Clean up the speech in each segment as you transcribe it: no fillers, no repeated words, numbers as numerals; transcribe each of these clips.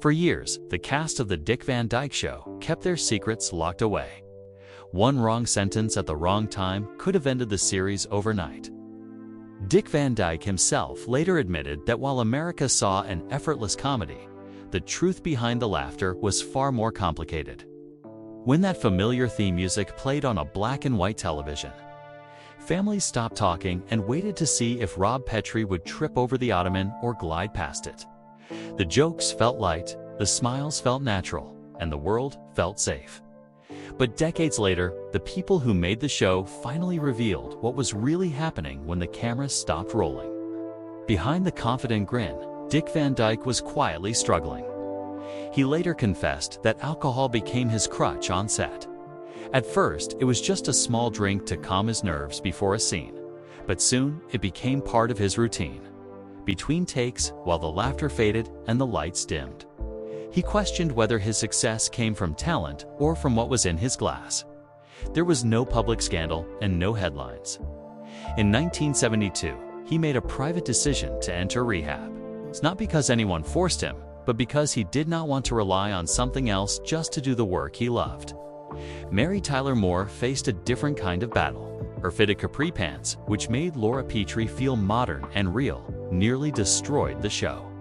For years, the cast of The Dick Van Dyke Show kept their secrets locked away. One wrong sentence at the wrong time could have ended the series overnight. Dick Van Dyke himself later admitted that while America saw an effortless comedy, the truth behind the laughter was far more complicated. When that familiar theme music played on a black and white television, families stopped talking and waited to see if Rob Petrie would trip over the ottoman or glide past it. The jokes felt light, the smiles felt natural, and the world felt safe. But decades later, the people who made the show finally revealed what was really happening when the cameras stopped rolling. Behind the confident grin, Dick Van Dyke was quietly struggling. He later confessed that alcohol became his crutch on set. At first, it was just a small drink to calm his nerves before a scene, but soon it became part of his routine. Between takes, while the laughter faded and the lights dimmed, he questioned whether his success came from talent or from what was in his glass. There was no public scandal and no headlines. In 1972, he made a private decision to enter rehab. It's not because anyone forced him, but because he did not want to rely on something else just to do the work he loved. Mary Tyler Moore faced a different kind of battle. Her fitted capri pants, which made Laura Petrie feel modern and real, nearly destroyed the show.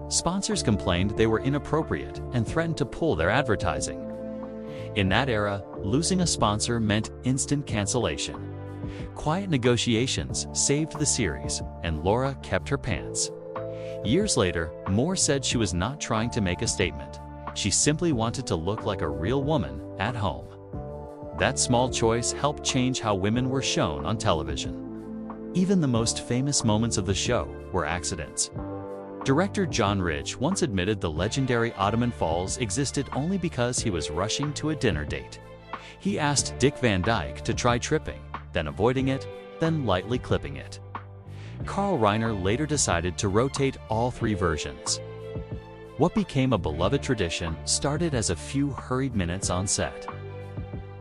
Sponsors complained they were inappropriate and threatened to pull their advertising. In that era, losing a sponsor meant instant cancellation. Quiet negotiations saved the series, and Laura kept her pants. Years later, Moore said she was not trying to make a statement. She simply wanted to look like a real woman at home. That small choice helped change how women were shown on television. Even the most famous moments of the show were accidents. Director John Rich once admitted the legendary Ottoman Falls existed only because he was rushing to a dinner date. He asked Dick Van Dyke to try tripping, then avoiding it, then lightly clipping it. Carl Reiner later decided to rotate all three versions. What became a beloved tradition started as a few hurried minutes on set.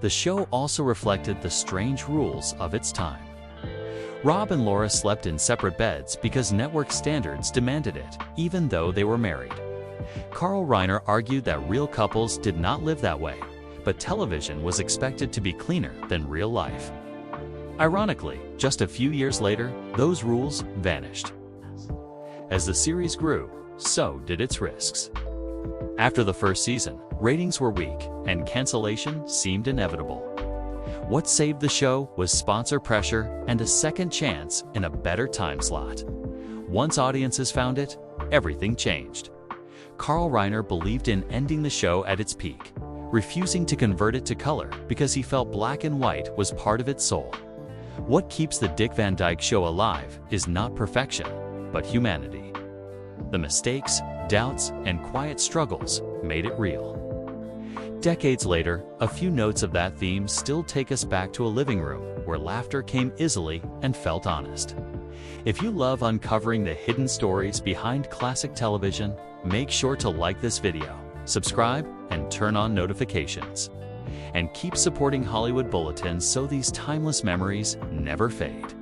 The show also reflected the strange rules of its time. Rob and Laura slept in separate beds because network standards demanded it, even though they were married. Carl Reiner argued that real couples did not live that way, but television was expected to be cleaner than real life. Ironically, just a few years later, those rules vanished. As the series grew, so did its risks. After the first season, ratings were weak, and cancellation seemed inevitable. What saved the show was sponsor pressure and a second chance in a better time slot. Once audiences found it, everything changed. Carl Reiner believed in ending the show at its peak, refusing to convert it to color because he felt black and white was part of its soul. What keeps the Dick Van Dyke Show alive is not perfection, but humanity. The mistakes, doubts, and quiet struggles made it real. Decades later, a few notes of that theme still take us back to a living room where laughter came easily and felt honest. If you love uncovering the hidden stories behind classic television, make sure to like this video, subscribe, and turn on notifications. And keep supporting Hollywood Bulletins so these timeless memories never fade.